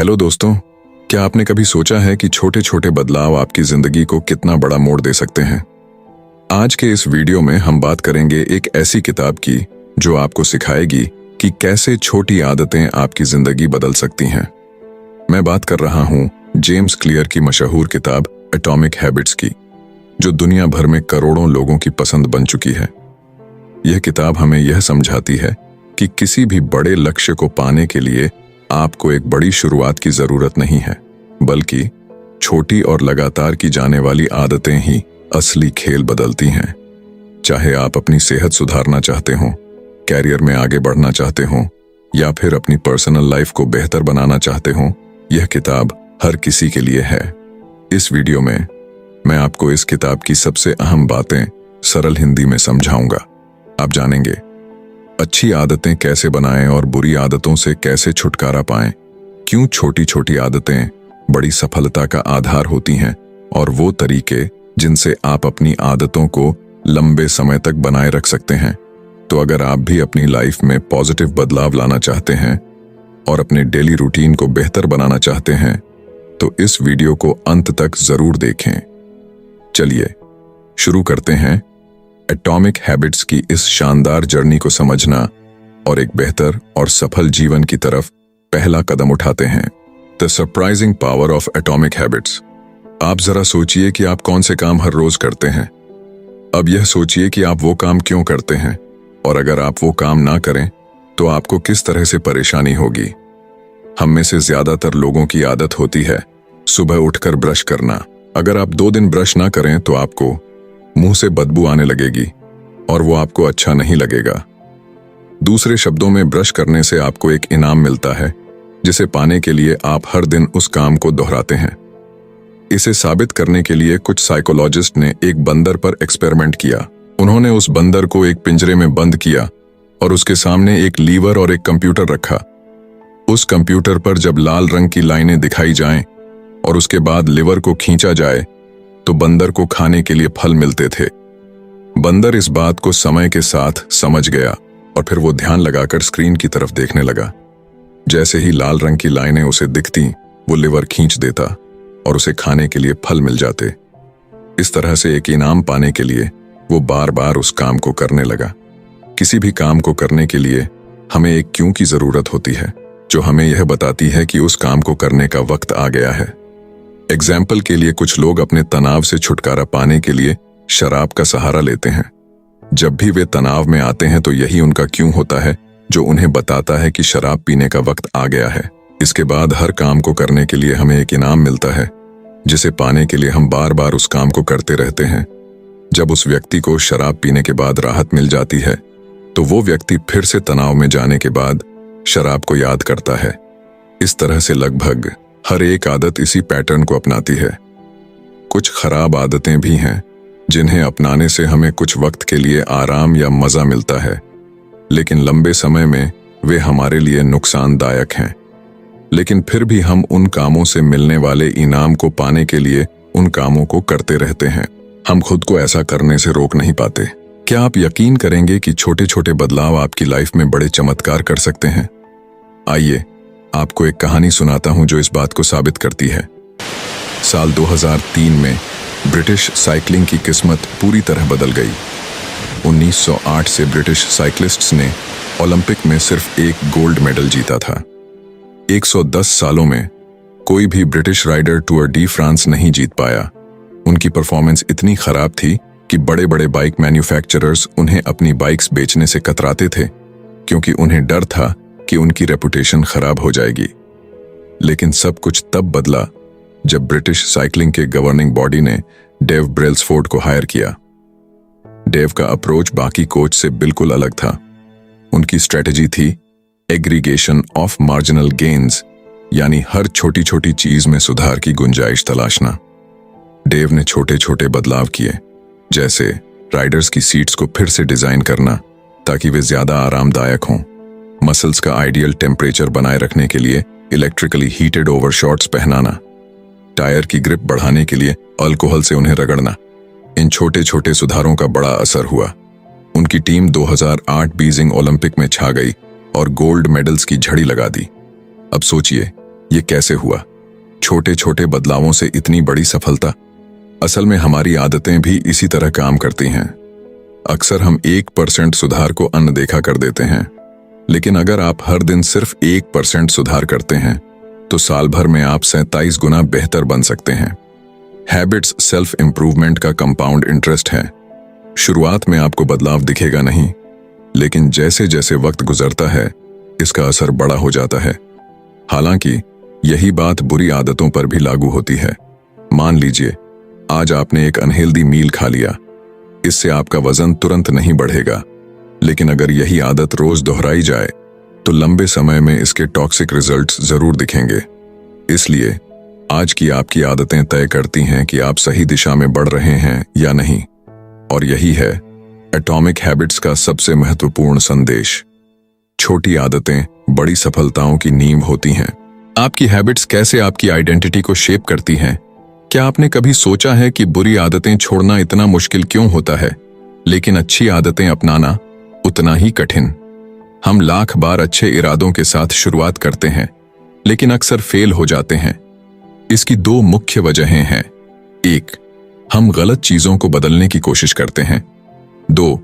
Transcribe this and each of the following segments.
Hello दोस्तों, क्या आपने कभी सोचा है कि छोटे छोटे बदलाव आपकी जिंदगी को कितना बड़ा मोड़ दे सकते हैं। आज के इस वीडियो में हम बात करेंगे एक ऐसी किताब की जो आपको सिखाएगी कि कैसे छोटी आदतें आपकी जिंदगी बदल सकती हैं। मैं बात कर रहा हूं जेम्स क्लियर की मशहूर किताब एटॉमिक हैबिट्स की, जो दुनिया भर में करोड़ों लोगों की पसंद बन चुकी है। यह किताब हमें यह समझाती है कि किसी भी बड़े लक्ष्य को पाने के लिए आपको एक बड़ी शुरुआत की जरूरत नहीं है, बल्कि छोटी और लगातार की जाने वाली आदतें ही असली खेल बदलती हैं। चाहे आप अपनी सेहत सुधारना चाहते हो, कैरियर में आगे बढ़ना चाहते हो या फिर अपनी पर्सनल लाइफ को बेहतर बनाना चाहते हो, यह किताब हर किसी के लिए है। इस वीडियो में मैं आपको इस किताब की सबसे अहम बातें सरल हिंदी में समझाऊंगा। आप जानेंगे अच्छी आदतें कैसे बनाएं और बुरी आदतों से कैसे छुटकारा पाएं, क्यों छोटी छोटी आदतें बड़ी सफलता का आधार होती हैं और वो तरीके जिनसे आप अपनी आदतों को लंबे समय तक बनाए रख सकते हैं। तो अगर आप भी अपनी लाइफ में पॉजिटिव बदलाव लाना चाहते हैं और अपने डेली रूटीन को बेहतर बनाना चाहते हैं, तो इस वीडियो को अंत तक जरूर देखें। चलिए शुरू करते हैं एटॉमिक हैबिट्स की इस शानदार जर्नी को समझना और एक बेहतर और सफल जीवन की तरफ पहला कदम उठाते हैं। The surprising power of atomic habits. आप जरा सोचिए कि आप कौन से काम हर रोज करते हैं। अब यह सोचिए कि आप वो काम क्यों करते हैं, और अगर आप वो काम ना करें तो आपको किस तरह से परेशानी होगी। हम में से ज्यादातर लोगों की आदत होती है सुबह उठकर ब्रश करना। अगर आप 2 दिन ब्रश ना करें तो आपको मुंह से बदबू आने लगेगी और वो आपको अच्छा नहीं लगेगा। दूसरे शब्दों में, ब्रश करने से आपको एक इनाम मिलता है जिसे पाने के लिए आप हर दिन उस काम को दोहराते हैं। इसे साबित करने के लिए कुछ साइकोलॉजिस्ट ने एक बंदर पर एक्सपेरिमेंट किया। उन्होंने उस बंदर को एक पिंजरे में बंद किया और उसके सामने एक लीवर और एक कंप्यूटर रखा। उस कंप्यूटर पर जब लाल रंग की लाइनें दिखाई जाएं और उसके बाद लीवर को खींचा जाए तो बंदर को खाने के लिए फल मिलते थे। बंदर इस बात को समय के साथ समझ गया और फिर वो ध्यान लगाकर स्क्रीन की तरफ देखने लगा। जैसे ही लाल रंग की लाइनें उसे दिखती, वो लीवर खींच देता और उसे खाने के लिए फल मिल जाते। इस तरह से एक इनाम पाने के लिए वो बार बार उस काम को करने लगा। किसी भी काम को करने के लिए हमें एक क्यों की जरूरत होती है, जो हमें यह बताती है कि उस काम को करने का वक्त आ गया है। एग्जाम्पल के लिए, कुछ लोग अपने तनाव से छुटकारा पाने के लिए शराब का सहारा लेते हैं। जब भी वे तनाव में आते हैं तो यही उनका क्यों होता है जो उन्हें बताता है कि शराब पीने का वक्त आ गया है। इसके बाद हर काम को करने के लिए हमें एक इनाम मिलता है, जिसे पाने के लिए हम बार बार उस काम को करते रहते हैं। जब उस व्यक्ति को शराब पीने के बाद राहत मिल जाती है तो वो व्यक्ति फिर से तनाव में जाने के बाद शराब को याद करता है। इस तरह से लगभग हर एक आदत इसी पैटर्न को अपनाती है। कुछ खराब आदतें भी हैं जिन्हें अपनाने से हमें कुछ वक्त के लिए आराम या मजा मिलता है, लेकिन लंबे समय में वे हमारे लिए नुकसानदायक हैं। लेकिन फिर भी हम उन कामों से मिलने वाले इनाम को पाने के लिए उन कामों को करते रहते हैं। हम खुद को ऐसा करने से रोक नहीं पाते। क्या आप यकीन करेंगे कि छोटे छोटे बदलाव आपकी लाइफ में बड़े चमत्कार कर सकते हैं? आइए आपको एक कहानी सुनाता हूं जो इस बात को साबित करती है। साल 2003 में ब्रिटिश साइकिलिंग की किस्मत पूरी तरह बदल गई। 1908 से ब्रिटिश साइक्लिस्ट्स ने ओलंपिक में सिर्फ एक गोल्ड मेडल जीता था। 110 सालों में कोई भी British rider Tour de France नहीं जीत पाया। उनकी परफॉर्मेंस इतनी खराब थी कि बड़े बड़े बाइक मैन्युफैक्चरर्स उन्हें अपनी बाइक्स बेचने से कतराते थे, क्योंकि उन्हें डर था कि उनकी रेपुटेशन खराब हो जाएगी। लेकिन सब कुछ तब बदला जब ब्रिटिश साइकिलिंग के गवर्निंग बॉडी ने डेव ब्रेल्सफोर्ड को हायर किया। डेव का अप्रोच बाकी कोच से बिल्कुल अलग था। उनकी स्ट्रेटजी थी एग्रीगेशन ऑफ मार्जिनल गेन्स, यानी हर छोटी छोटी चीज में सुधार की गुंजाइश तलाशना। डेव ने छोटे छोटे बदलाव किए, जैसे राइडर्स की सीट्स को फिर से डिजाइन करना ताकि वे ज्यादा आरामदायक हों, मसल्स का आइडियल टेम्परेचर बनाए रखने के लिए इलेक्ट्रिकली हीटेड ओवरशॉट्स पहनाना, टायर की ग्रिप बढ़ाने के लिए अल्कोहल से उन्हें रगड़ना। इन छोटे छोटे सुधारों का बड़ा असर हुआ। उनकी टीम 2008 बीजिंग ओलंपिक में छा गई और गोल्ड मेडल्स की झड़ी लगा दी। अब सोचिए ये कैसे हुआ? छोटे छोटे बदलावों से इतनी बड़ी सफलता? असल में हमारी आदतें भी इसी तरह काम करती हैं। अक्सर हम 1% सुधार को अनदेखा कर देते हैं, लेकिन अगर आप हर दिन सिर्फ 1% सुधार करते हैं तो साल भर में आप 27 गुना बेहतर बन सकते हैं। हैबिट्स सेल्फ इंप्रूवमेंट का कंपाउंड इंटरेस्ट है। शुरुआत में आपको बदलाव दिखेगा नहीं, लेकिन जैसे जैसे वक्त गुजरता है इसका असर बड़ा हो जाता है। हालांकि यही बात बुरी आदतों पर भी लागू होती है। मान लीजिए आज आपने एक अनहेल्दी मील खा लिया। इससे आपका वजन तुरंत नहीं बढ़ेगा, लेकिन अगर यही आदत रोज दोहराई जाए तो लंबे समय में इसके टॉक्सिक रिजल्ट्स जरूर दिखेंगे। इसलिए आज की आपकी आदतें तय करती हैं कि आप सही दिशा में बढ़ रहे हैं या नहीं। और यही है एटॉमिक हैबिट्स का सबसे महत्वपूर्ण संदेश। छोटी आदतें बड़ी सफलताओं की नींव होती हैं। आपकी हैबिट्स कैसे आपकी आइडेंटिटी को शेप करती हैं? क्या आपने कभी सोचा है कि बुरी आदतें छोड़ना इतना मुश्किल क्यों होता है, लेकिन अच्छी आदतें अपनाना उतना ही कठिन? हम लाख बार अच्छे इरादों के साथ शुरुआत करते हैं, लेकिन अक्सर फेल हो जाते हैं। इसकी दो मुख्य वजहें हैं। एक, हम गलत चीजों को बदलने की कोशिश करते हैं। दो,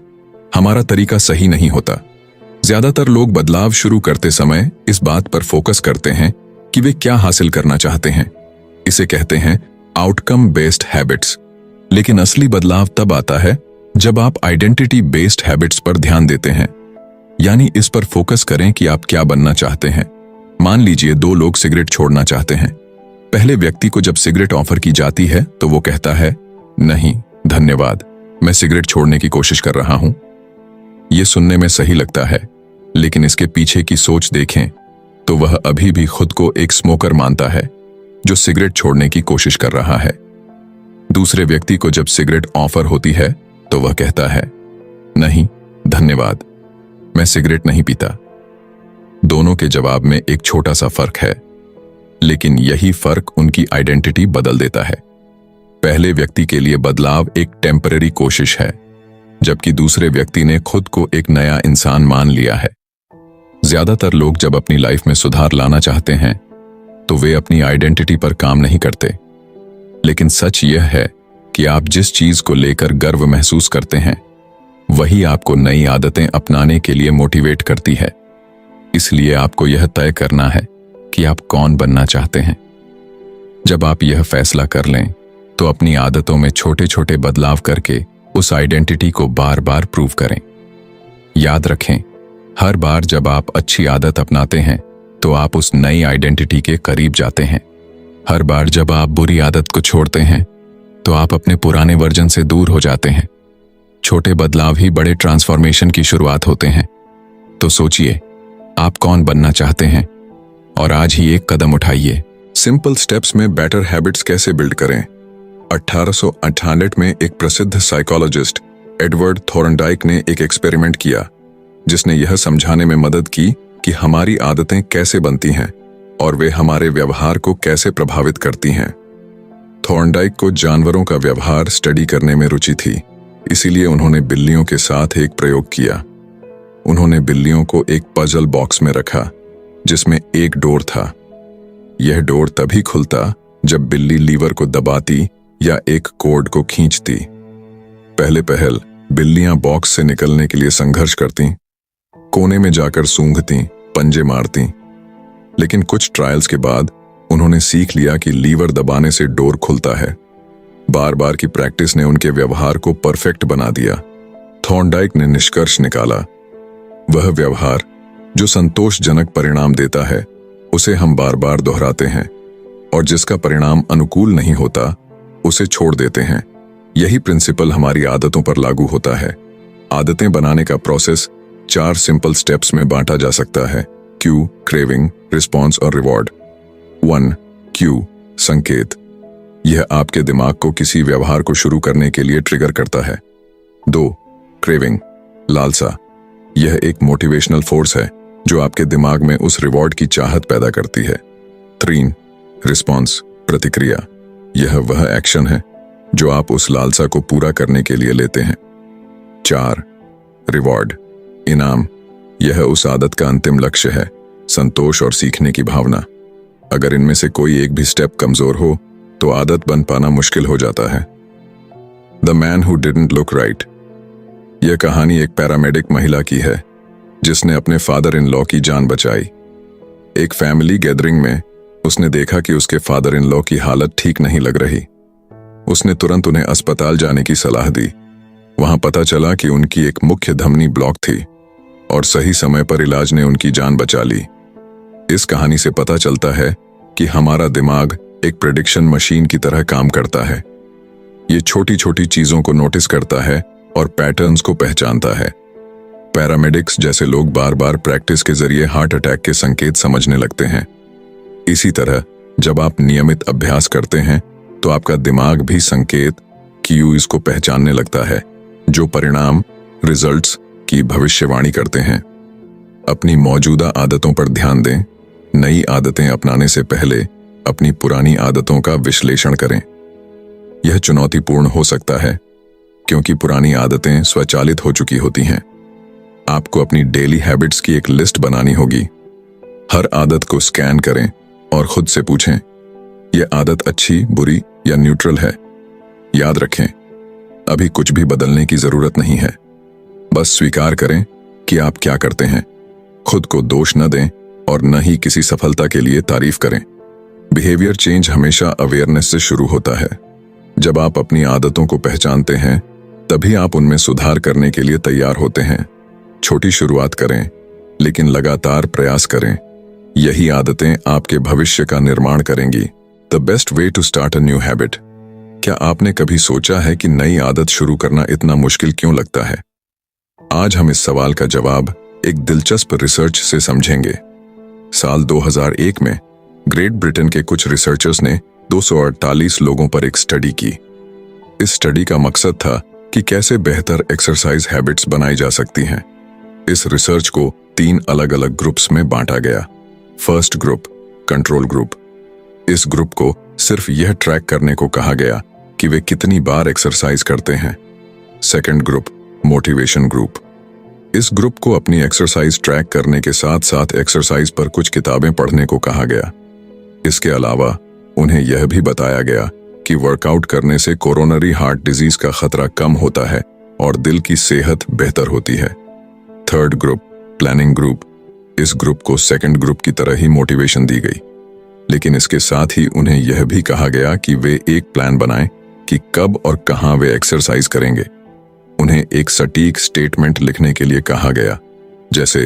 हमारा तरीका सही नहीं होता। ज्यादातर लोग बदलाव शुरू करते समय इस बात पर फोकस करते हैं कि वे क्या हासिल करना चाहते हैं। इसे कहते हैं आउटकम बेस्ड हैबिट्स। लेकिन असली बदलाव तब आता है जब आप आइडेंटिटी बेस्ड हैबिट्स पर ध्यान देते हैं, यानी इस पर फोकस करें कि आप क्या बनना चाहते हैं। मान लीजिए दो लोग सिगरेट छोड़ना चाहते हैं। पहले व्यक्ति को जब सिगरेट ऑफर की जाती है तो वो कहता है, नहीं धन्यवाद, मैं सिगरेट छोड़ने की कोशिश कर रहा हूं। यह सुनने में सही लगता है, लेकिन इसके पीछे की सोच देखें तो वह अभी भी खुद को एक स्मोकर मानता है जो सिगरेट छोड़ने की कोशिश कर रहा है। दूसरे व्यक्ति को जब सिगरेट ऑफर होती है तो वह कहता है, नहीं धन्यवाद, मैं सिगरेट नहीं पीता। दोनों के जवाब में एक छोटा सा फर्क है, लेकिन यही फर्क उनकी आइडेंटिटी बदल देता है। पहले व्यक्ति के लिए बदलाव एक टेम्पररी कोशिश है, जबकि दूसरे व्यक्ति ने खुद को एक नया इंसान मान लिया है। ज्यादातर लोग जब अपनी लाइफ में सुधार लाना चाहते हैं तो वे अपनी आइडेंटिटी पर काम नहीं करते, लेकिन सच यह है कि आप जिस चीज को लेकर गर्व महसूस करते हैं वही आपको नई आदतें अपनाने के लिए मोटिवेट करती है। इसलिए आपको यह तय करना है कि आप कौन बनना चाहते हैं। जब आप यह फैसला कर लें तो अपनी आदतों में छोटे छोटे बदलाव करके उस आइडेंटिटी को बार बार प्रूव करें। याद रखें, हर बार जब आप अच्छी आदत अपनाते हैं तो आप उस नई आइडेंटिटी के करीब जाते हैं। हर बार जब आप बुरी आदत को छोड़ते हैं तो आप अपने पुराने वर्जन से दूर हो जाते हैं। छोटे बदलाव ही बड़े ट्रांसफॉर्मेशन की शुरुआत होते हैं। तो सोचिए, आप कौन बनना चाहते हैं और आज ही एक कदम उठाइए। सिंपल स्टेप्स में बेटर हैबिट्स कैसे बिल्ड करें? 1898 में एक प्रसिद्ध साइकोलॉजिस्ट एडवर्ड थॉर्नडाइक ने एक एक्सपेरिमेंट किया जिसने यह समझाने में मदद की कि हमारी आदतें कैसे बनती हैं और वे हमारे व्यवहार को कैसे प्रभावित करती हैं। थॉर्नडाइक को जानवरों का व्यवहार स्टडी करने में रुचि थी, इसीलिए उन्होंने बिल्लियों के साथ एक प्रयोग किया। उन्होंने बिल्लियों को एक पजल बॉक्स में रखा जिसमें एक डोर था। यह डोर तभी खुलता जब बिल्ली लीवर को दबाती या एक कोड को खींचती। पहले पहल बिल्लियां बॉक्स से निकलने के लिए संघर्ष करती, कोने में जाकर सूंघती, पंजे मारती, लेकिन कुछ ट्रायल्स के बाद उन्होंने सीख लिया कि लीवर दबाने से डोर खुलता है। बार बार की प्रैक्टिस ने उनके व्यवहार को परफेक्ट बना दिया। थॉर्नडाइक ने निष्कर्ष निकाला, वह व्यवहार जो संतोषजनक परिणाम देता है उसे हम बार बार दोहराते हैं, और जिसका परिणाम अनुकूल नहीं होता उसे छोड़ देते हैं। यही प्रिंसिपल हमारी आदतों पर लागू होता है। आदतें बनाने का प्रोसेस 4 सिंपल स्टेप्स में बांटा जा सकता है: क्यू, क्रेविंग, रिस्पॉन्स और रिवॉर्ड। 1. क्यू, संकेत। यह आपके दिमाग को किसी व्यवहार को शुरू करने के लिए ट्रिगर करता है। 2. क्रेविंग, लालसा। यह एक मोटिवेशनल फोर्स है जो आपके दिमाग में उस रिवॉर्ड की चाहत पैदा करती है। 3. रिस्पॉन्स, प्रतिक्रिया। यह वह एक्शन है जो आप उस लालसा को पूरा करने के लिए लेते हैं। 4. रिवॉर्ड, इनाम। यह उस आदत का अंतिम लक्ष्य है, संतोष और सीखने की भावना। अगर इनमें से कोई एक भी स्टेप कमजोर हो तो आदत बन पाना मुश्किल हो जाता है। The man who didn't look right. यह कहानी एक पैरामेडिक महिला की है जिसने अपने फादर इन लॉ की जान बचाई। एक फैमिली गैदरिंग में उसने देखा कि उसके फादर इन लॉ की हालत ठीक नहीं लग रही। उसने तुरंत उन्हें अस्पताल जाने की सलाह दी। वहां पता चला कि उनकी एक मुख्य धमनी ब्लॉक थी और सही समय पर इलाज ने उनकी जान बचा ली। इस कहानी से पता चलता है कि हमारा दिमाग एक प्रेडिक्शन मशीन की तरह काम करता है। ये छोटी छोटी चीजों को नोटिस करता है और पैटर्न्स को पहचानता है। पैरामेडिक्स जैसे लोग बार बार प्रैक्टिस के जरिए हार्ट अटैक के संकेत समझने लगते हैं। इसी तरह जब आप नियमित अभ्यास करते हैं तो आपका दिमाग भी संकेत क्यूज को पहचानने लगता है जो परिणाम रिजल्ट्स की भविष्यवाणी करते हैं। अपनी मौजूदा आदतों पर ध्यान दें। नई आदतें अपनाने से पहले अपनी पुरानी आदतों का विश्लेषण करें। यह चुनौतीपूर्ण हो सकता है क्योंकि पुरानी आदतें स्वचालित हो चुकी होती हैं। आपको अपनी डेली हैबिट्स की एक लिस्ट बनानी होगी। हर आदत को स्कैन करें और खुद से पूछें, यह आदत अच्छी, बुरी या न्यूट्रल है। याद रखें, अभी कुछ भी बदलने की जरूरत नहीं है। बस स्वीकार करें कि आप क्या करते हैं। खुद को दोष न दें और न ही किसी सफलता के लिए तारीफ करें। बिहेवियर चेंज हमेशा अवेयरनेस से शुरू होता है। जब आप अपनी आदतों को पहचानते हैं तभी आप उनमें सुधार करने के लिए तैयार होते हैं। छोटी शुरुआत करें लेकिन लगातार प्रयास करें। यही आदतें आपके भविष्य का निर्माण करेंगी। The best way to start a new habit. क्या आपने कभी सोचा है कि नई आदत शुरू करना इतना मुश्किल क्यों लगता है? आज हम इस सवाल का जवाब एक दिलचस्प रिसर्च से समझेंगे। साल 2001 में ग्रेट ब्रिटेन के कुछ रिसर्चर्स ने 248 लोगों पर एक स्टडी की। इस स्टडी का मकसद था कि कैसे बेहतर एक्सरसाइज हैबिट्स बनाई जा सकती हैं। इस रिसर्च को 3 अलग अलग ग्रुप्स में बांटा गया। First group, control group. इस ग्रुप को सिर्फ यह ट्रैक करने को कहा गया कि वे कितनी बार एक्सरसाइज करते हैं। Second group, motivation group. इस ग्रुप को अपनी एक्सरसाइज ट्रैक करने के साथ साथ एक्सरसाइज पर कुछ किताबें पढ़ने को कहा गया। इसके अलावा उन्हें यह भी बताया गया कि वर्कआउट करने से कोरोनरी हार्ट डिजीज का खतरा कम होता है और दिल की सेहत बेहतर होती है। Third group, planning group. इस ग्रुप को सेकंड ग्रुप की तरह ही मोटिवेशन दी गई, लेकिन इसके साथ ही उन्हें यह भी कहा गया कि वे एक प्लान बनाएं कि कब और कहां वे एक्सरसाइज करेंगे। उन्हें एक सटीक स्टेटमेंट लिखने के लिए कहा गया, जैसे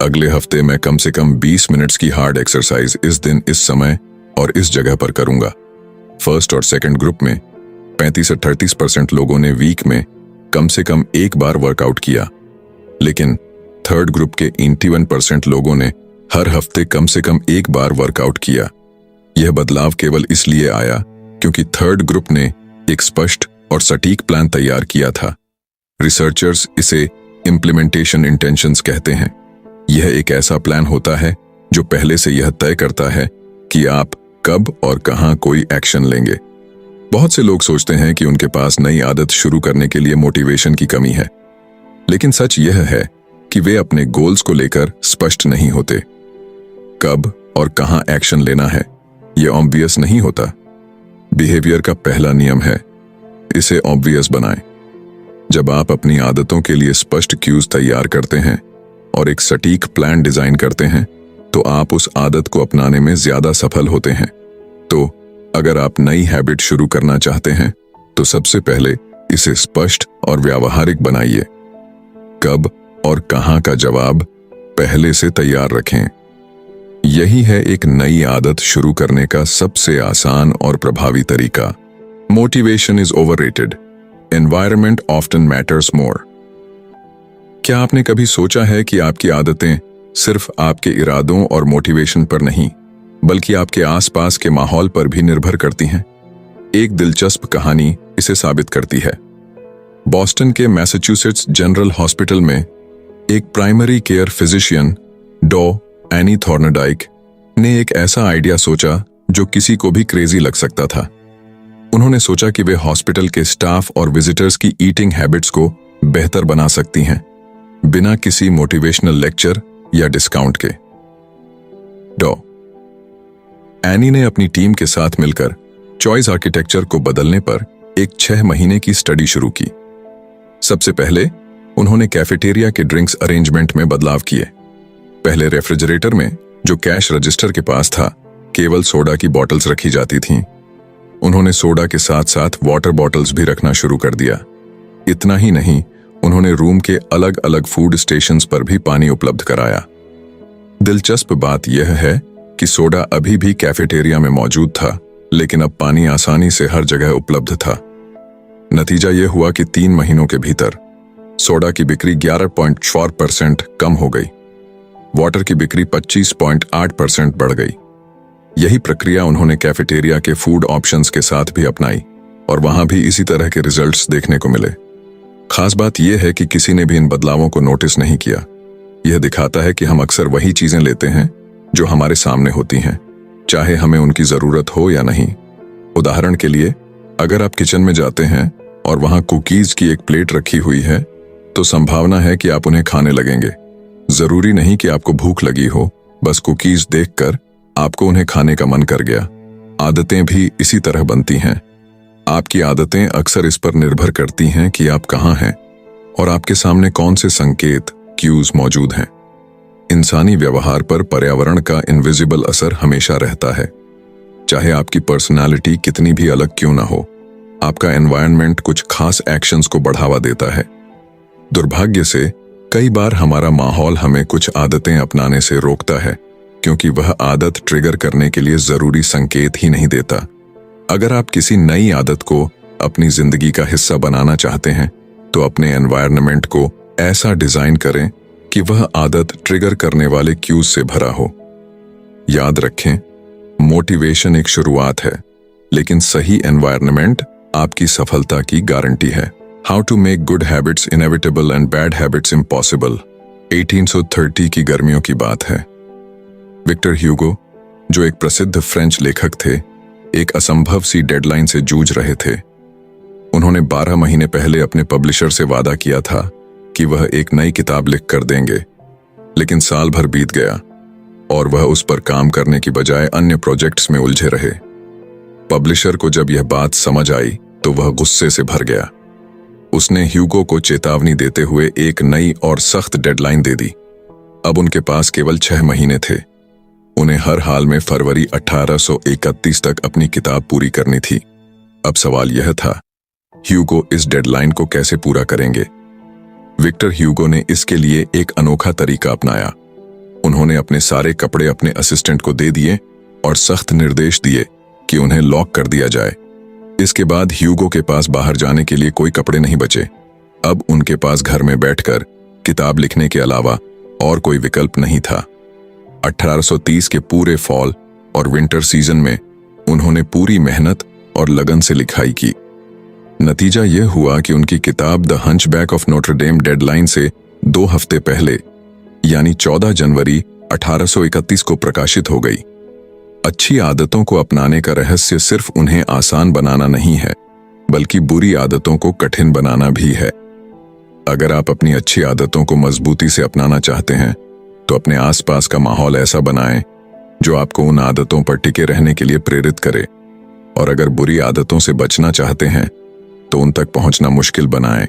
अगले हफ्ते मैं कम से कम 20 मिनट्स की हार्ड एक्सरसाइज इस दिन, इस समय और इस जगह पर करूंगा। फर्स्ट और सेकंड ग्रुप में 35 से 38% लोगों ने वीक में कम से कम एक बार वर्कआउट किया, लेकिन थर्ड ग्रुप के 81% लोगों ने हर हफ्ते कम से कम एक बार वर्कआउट किया। यह बदलाव केवल इसलिए आया क्योंकि थर्ड ग्रुप ने एक स्पष्ट और सटीक प्लान तैयार किया था। रिसर्चर्स इसे इम्प्लीमेंटेशन इंटेंशंस कहते हैं। यह एक ऐसा प्लान होता है जो पहले से यह तय करता है कि आप कब और कहां कोई एक्शन लेंगे। बहुत से लोग सोचते हैं कि उनके पास नई आदत शुरू करने के लिए मोटिवेशन की कमी है, लेकिन सच यह है कि वे अपने गोल्स को लेकर स्पष्ट नहीं होते। कब और कहां एक्शन लेना है यह ऑब्वियस नहीं होता। बिहेवियर का पहला नियम है, इसे ऑब्वियस बनाएं। जब आप अपनी आदतों के लिए स्पष्ट क्यूज तैयार करते हैं और एक सटीक प्लान डिजाइन करते हैं तो आप उस आदत को अपनाने में ज्यादा सफल होते हैं। तो अगर आप नई हैबिट शुरू करना चाहते हैं तो सबसे पहले इसे स्पष्ट और व्यावहारिक बनाइए। कब और कहां का जवाब पहले से तैयार रखें। यही है एक नई आदत शुरू करने का सबसे आसान और प्रभावी तरीका। Motivation is overrated, environment often matters more. क्या आपने कभी सोचा है कि आपकी आदतें सिर्फ आपके इरादों और मोटिवेशन पर नहीं, बल्कि आपके आसपास के माहौल पर भी निर्भर करती हैं? एक दिलचस्प कहानी इसे साबित करती है। बॉस्टन के मैसाचुसेट्स जनरल हॉस्पिटल में एक प्राइमरी केयर फिजिशियन डॉ एनी थॉर्नडाइक ने एक ऐसा आइडिया सोचा जो किसी को भी क्रेजी लग सकता था। उन्होंने सोचा कि वे हॉस्पिटल के स्टाफ और विजिटर्स की ईटिंग हैबिट्स को बेहतर बना सकती हैं, बिना किसी मोटिवेशनल लेक्चर या डिस्काउंट के। डॉ एनी ने अपनी टीम के साथ मिलकर चॉइस आर्किटेक्चर को बदलने पर एक 6 महीने की स्टडी शुरू की। सबसे पहले उन्होंने कैफेटेरिया के ड्रिंक्स अरेंजमेंट में बदलाव किए। पहले रेफ्रिजरेटर में, जो कैश रजिस्टर के पास था, केवल सोडा की बॉटल्स रखी जाती थीं। उन्होंने सोडा के साथ साथ वाटर बॉटल्स भी रखना शुरू कर दिया। इतना ही नहीं, उन्होंने रूम के अलग अलग फूड स्टेशंस पर भी पानी उपलब्ध कराया। दिलचस्प बात यह है कि सोडा अभी भी कैफेटेरिया में मौजूद था, लेकिन अब पानी आसानी से हर जगह उपलब्ध था। नतीजा यह हुआ कि 3 महीनों के भीतर सोडा की बिक्री 11.4% कम हो गई। वाटर की बिक्री 25.8% बढ़ गई। यही प्रक्रिया उन्होंने कैफेटेरिया के फूड ऑप्शंस के साथ भी अपनाई और वहां भी इसी तरह के रिजल्ट्स देखने को मिले। खास बात यह है कि किसी ने भी इन बदलावों को नोटिस नहीं किया। यह दिखाता है कि हम अक्सर वही चीजें लेते हैं जो हमारे सामने होती हैं, चाहे हमें उनकी जरूरत हो या नहीं। उदाहरण के लिए, अगर आप किचन में जाते हैं और वहां कुकीज की एक प्लेट रखी हुई है, तो संभावना है कि आप उन्हें खाने लगेंगे। जरूरी नहीं कि आपको भूख लगी हो, बस कुकीज देखकर आपको उन्हें खाने का मन कर गया। आदतें भी इसी तरह बनती हैं। आपकी आदतें अक्सर इस पर निर्भर करती हैं कि आप कहाँ हैं और आपके सामने कौन से संकेत, क्यूज मौजूद हैं। इंसानी व्यवहार पर पर्यावरण का इनविजिबल असर हमेशा रहता है। चाहे आपकी पर्सनालिटी कितनी भी अलग क्यों ना हो, आपका एनवायरनमेंट कुछ खास एक्शंस को बढ़ावा देता है। दुर्भाग्य से कई बार हमारा माहौल हमें कुछ आदतें अपनाने से रोकता है, क्योंकि वह आदत ट्रिगर करने के लिए जरूरी संकेत ही नहीं देता। अगर आप किसी नई आदत को अपनी जिंदगी का हिस्सा बनाना चाहते हैं, तो अपने एनवायरनमेंट को ऐसा डिजाइन करें कि वह आदत ट्रिगर करने वाले क्यूज से भरा हो। याद रखें, मोटिवेशन एक शुरुआत है, लेकिन सही एनवायरनमेंट आपकी सफलता की गारंटी है। How to make good habits inevitable and bad habits impossible. 1830 की गर्मियों की बात है। विक्टर ह्यूगो, जो एक प्रसिद्ध फ्रेंच लेखक थे, एक असंभव सी डेडलाइन से जूझ रहे थे। उन्होंने 12 महीने पहले अपने पब्लिशर से वादा किया था कि वह एक नई किताब लिख कर देंगे, लेकिन साल भर बीत गया और वह उस पर काम करने की बजाय अन्य प्रोजेक्ट्स में उलझे रहे। पब्लिशर को जब यह बात समझ आई तो वह गुस्से से भर गया। उसने ह्यूगो को चेतावनी देते हुए एक नई और सख्त डेडलाइन दे दी। अब उनके पास केवल 6 महीने थे। उन्हें हर हाल में फरवरी 1831 तक अपनी किताब पूरी करनी थी। अब सवाल यह था, ह्यूगो इस डेडलाइन को कैसे पूरा करेंगे? विक्टर ह्यूगो ने इसके लिए एक अनोखा तरीका अपनाया। उन्होंने अपने सारे कपड़े अपने असिस्टेंट को दे दिए और सख्त निर्देश दिए कि उन्हें लॉक कर दिया जाए। इसके बाद ह्यूगो के पास बाहर जाने के लिए कोई कपड़े नहीं बचे। अब उनके पास घर में बैठकर किताब लिखने के अलावा और कोई विकल्प नहीं था। 1830 के पूरे फॉल और विंटर सीजन में उन्होंने पूरी मेहनत और लगन से लिखाई की। नतीजा यह हुआ कि उनकी किताब the hunchback of Notre Dame deadline से 2 हफ्ते पहले, यानी 14 जनवरी 1831 को प्रकाशित हो गई। अच्छी आदतों को अपनाने का रहस्य सिर्फ उन्हें आसान बनाना नहीं है, बल्कि बुरी आदतों को कठिन बनाना भी है। अगर आप अपनी अच्छी आदतों को मजबूती से अपनाना चाहते हैं, तो अपने आसपास का माहौल ऐसा बनाएं जो आपको उन आदतों पर टिके रहने के लिए प्रेरित करे। और अगर बुरी आदतों से बचना चाहते हैं, तो उन तक पहुंचना मुश्किल बनाएं।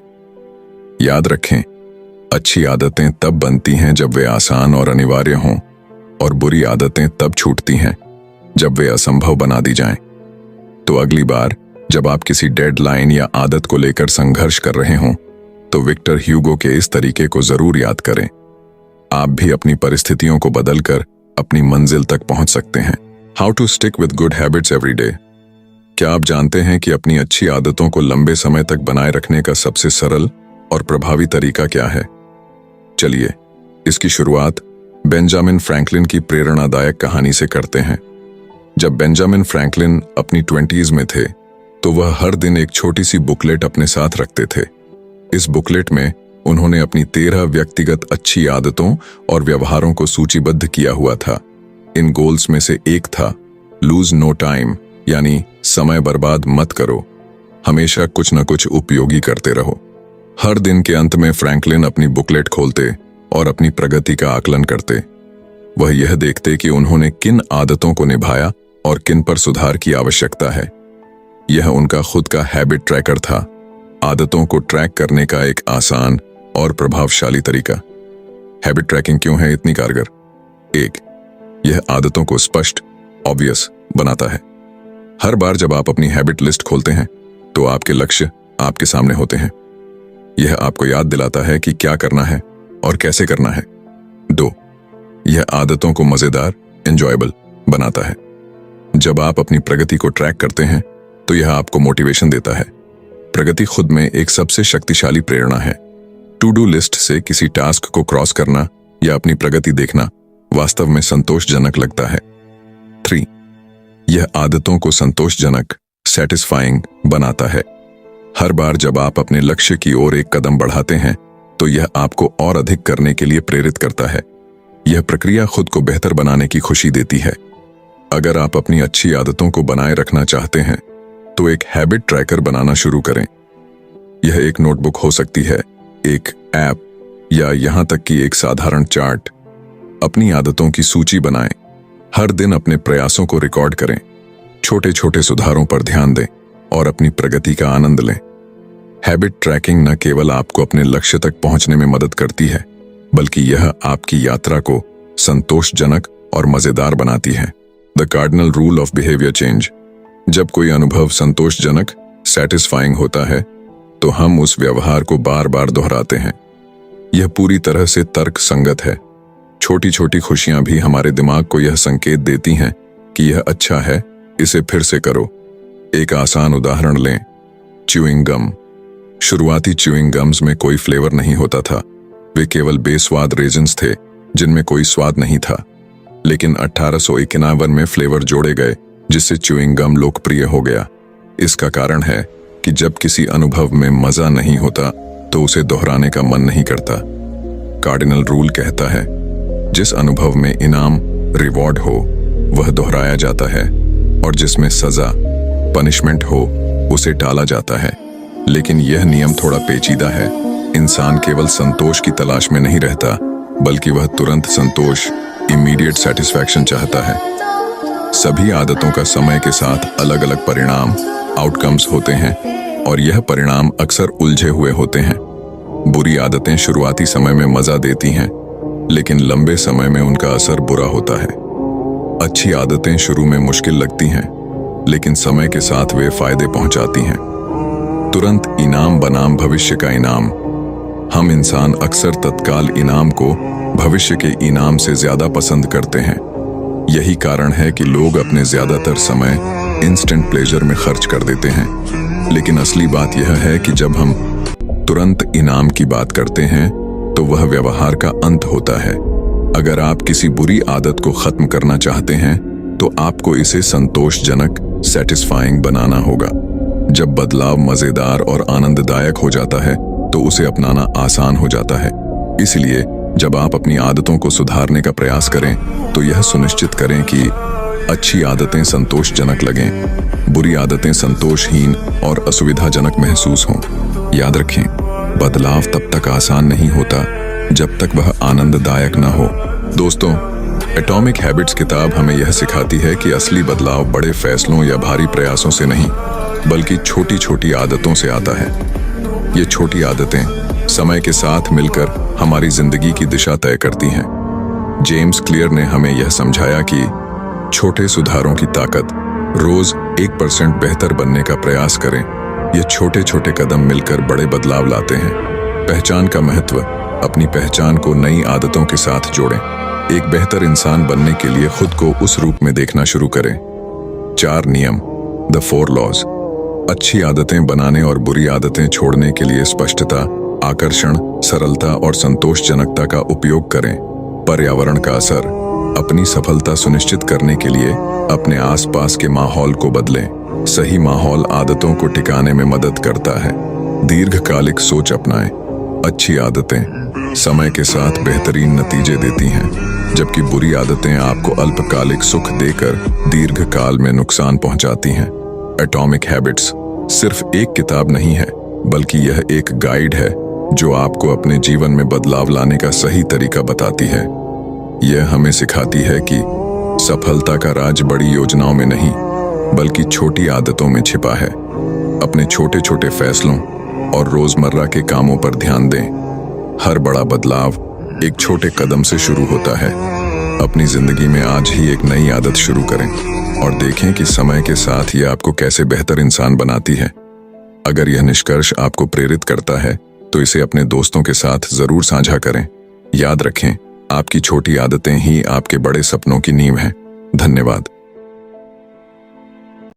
याद रखें, अच्छी आदतें तब बनती हैं जब वे आसान और अनिवार्य हों, और बुरी आदतें तब छूटती हैं जब वे असंभव बना दी जाएं। तो अगली बार जब आप किसी डेडलाइन या आदत को लेकर संघर्ष कर रहे हों, तो विक्टर ह्यूगो के इस तरीके को जरूर याद करें। आप भी अपनी परिस्थितियों को बदलकर अपनी मंजिल तक पहुंच सकते हैं। How to stick with good habits every day. क्या आप जानते हैं कि अपनी अच्छी आदतों को लंबे समय तक बनाए रखने का सबसे सरल और प्रभावी तरीका क्या है? चलिए इसकी शुरुआत बेंजामिन फ्रैंकलिन की प्रेरणादायक कहानी से करते हैं। जब बेंजामिन फ्रैंकलिन अपनी 20s में थे, तो वह हर दिन एक छोटी सी बुकलेट अपने साथ रखते थे। इस बुकलेट में उन्होंने अपनी 13 व्यक्तिगत अच्छी आदतों और व्यवहारों को सूचीबद्ध किया हुआ था। इन गोल्स में से एक था लूज नो टाइम, यानी समय बर्बाद मत करो, हमेशा कुछ न कुछ उपयोगी करते रहो। हर दिन के अंत में फ्रैंकलिन अपनी बुकलेट खोलते और अपनी प्रगति का आकलन करते। वह यह देखते कि उन्होंने किन आदतों को निभाया और किन पर सुधार की आवश्यकता है। यह उनका खुद का हैबिट ट्रैकर था, आदतों को ट्रैक करने का एक आसान और प्रभावशाली तरीका। हैबिट ट्रैकिंग क्यों है इतनी कारगर? 1. यह आदतों को स्पष्ट, ऑब्वियस बनाता है। हर बार जब आप अपनी हैबिट लिस्ट खोलते हैं तो आपके लक्ष्य आपके सामने होते हैं। यह आपको याद दिलाता है कि क्या करना है और कैसे करना है। 2. यह आदतों को मजेदार, एंजॉयबल बनाता है। जब आप अपनी प्रगति को ट्रैक करते हैं तो यह आपको मोटिवेशन देता है। प्रगति खुद में एक सबसे शक्तिशाली प्रेरणा है। टू डू लिस्ट से किसी टास्क को क्रॉस करना या अपनी प्रगति देखना वास्तव में संतोषजनक लगता है। 3. यह आदतों को संतोषजनक, सैटिस्फाइंग बनाता है। हर बार जब आप अपने लक्ष्य की ओर एक कदम बढ़ाते हैं तो यह आपको और अधिक करने के लिए प्रेरित करता है। यह प्रक्रिया खुद को बेहतर बनाने की खुशी देती है। अगर आप अपनी अच्छी आदतों को बनाए रखना चाहते हैं तो एक हैबिट ट्रैकर बनाना शुरू करें। यह एक नोटबुक हो सकती है, एक ऐप या यहां तक कि एक साधारण चार्ट। अपनी आदतों की सूची बनाएं। हर दिन अपने प्रयासों को रिकॉर्ड करें। छोटे छोटे सुधारों पर ध्यान दें और अपनी प्रगति का आनंद लें। हैबिट ट्रैकिंग न केवल आपको अपने लक्ष्य तक पहुंचने में मदद करती है, बल्कि यह आपकी यात्रा को संतोषजनक और मजेदार बनाती है। The cardinal rule of behaviour change. जब कोई अनुभव संतोषजनक, सैटिस्फाइंग होता है तो हम उस व्यवहार को बार बार दोहराते हैं। यह पूरी तरह से तर्क संगत है। छोटी छोटी खुशियां भी हमारे दिमाग को यह संकेत देती हैं कि यह अच्छा है, इसे फिर से करो। एक आसान उदाहरण लें, च्यूइंग गम। शुरुआती च्यूइंग गम्स में कोई फ्लेवर नहीं होता था। वे केवल बेस्वाद रेजिन्स थे जिनमें कोई स्वाद नहीं था। लेकिन 1891 में फ्लेवर जोड़े गए जिससे च्यूइंग गम लोकप्रिय हो गया। इसका कारण है कि जब किसी अनुभव में मजा नहीं होता तो उसे दोहराने का मन नहीं करता। कार्डिनल रूल कहता है, जिस अनुभव में इनाम, रिवॉर्ड हो वह दोहराया जाता है और जिसमें सजा, पनिशमेंट हो उसे टाला जाता है। लेकिन यह नियम थोड़ा पेचीदा है। इंसान केवल संतोष की तलाश में नहीं रहता, बल्कि वह तुरंत संतोष, इमीडिएट सेटिस्फैक्शन चाहता है। सभी आदतों का समय के साथ अलग अलग परिणाम, आउटकम्स होते हैं और यह परिणाम अक्सर उलझे हुए होते हैं। बुरी आदतें शुरुआती समय में मजा देती हैं, लेकिन लंबे समय में उनका असर बुरा होता है। अच्छी आदतें शुरू में मुश्किल लगती हैं, लेकिन समय के साथ वे फायदे पहुंचाती हैं। तुरंत इनाम बनाम भविष्य का इनाम। हम इंसान अक्सर तत्काल इनाम को भविष्य के इनाम से ज्यादा पसंद करते हैं। यही कारण है कि लोग अपने ज्यादातर समय इंस्टेंट प्लेजर में खर्च कर देते हैं। लेकिन असली बात यह है कि जब हम तुरंत इनाम की बात करते हैं तो वह व्यवहार का अंत होता है। अगर आप किसी बुरी आदत को खत्म करना चाहते हैं तो आपको इसे संतोषजनक, सैटिस्फाइंग बनाना होगा। जब बदलाव मजेदार और आनंददायक हो जाता है तो उसे अपनाना आसान हो जाता है। इसलिए जब आप अपनी आदतों को सुधारने का प्रयास करें तो यह सुनिश्चित करें कि अच्छी आदतें संतोषजनक लगें, बुरी आदतें संतोषहीन और असुविधाजनक महसूस हों। याद रखें, बदलाव तब तक आसान नहीं होता जब तक वह आनंददायक न हो। दोस्तों, एटॉमिक हैबिट्स किताब हमें यह सिखाती है कि असली बदलाव बड़े फैसलों या भारी प्रयासों से नहीं, बल्कि छोटी छोटी आदतों से आता है। ये छोटी आदतें समय के साथ मिलकर हमारी जिंदगी की दिशा तय करती हैं। जेम्स क्लियर ने हमें यह समझाया कि छोटे सुधारों की ताकत। रोज 1% बेहतर बनने का प्रयास करें। ये छोटे छोटे कदम मिलकर बड़े बदलाव लाते हैं। पहचान का महत्व। अपनी पहचान को नई आदतों के साथ जोड़ें। एक बेहतर इंसान बनने के लिए खुद को उस रूप में देखना शुरू करें। 4 नियम, द 4 लॉज। अच्छी आदतें बनाने और बुरी आदतें छोड़ने के लिए स्पष्टता, आकर्षण, सरलता और संतोषजनकता का उपयोग करें। पर्यावरण का असर। अपनी सफलता सुनिश्चित करने के लिए अपने आसपास के माहौल को बदलें। सही माहौल आदतों को टिकाने में मदद करता है। दीर्घकालिक सोच अपनाएं। अच्छी आदतें समय के साथ बेहतरीन नतीजे देती हैं, जबकि बुरी आदतें आपको अल्पकालिक सुख देकर दीर्घकाल में नुकसान पहुंचाती हैं। एटॉमिक हैबिट्स सिर्फ एक किताब नहीं है, बल्कि यह एक गाइड है जो आपको अपने जीवन में बदलाव लाने का सही तरीका बताती है। यह हमें सिखाती है कि सफलता का राज बड़ी योजनाओं में नहीं, बल्कि छोटी आदतों में छिपा है। अपने छोटे छोटे फैसलों और रोजमर्रा के कामों पर ध्यान दें। हर बड़ा बदलाव एक छोटे कदम से शुरू होता है। अपनी जिंदगी में आज ही एक नई आदत शुरू करें और देखें कि समय के साथ ये आपको कैसे बेहतर इंसान बनाती है। अगर यह निष्कर्ष आपको प्रेरित करता है तो इसे अपने दोस्तों के साथ जरूर साझा करें। याद रखें, आपकी छोटी आदतें ही आपके बड़े सपनों की नींव हैं। धन्यवाद।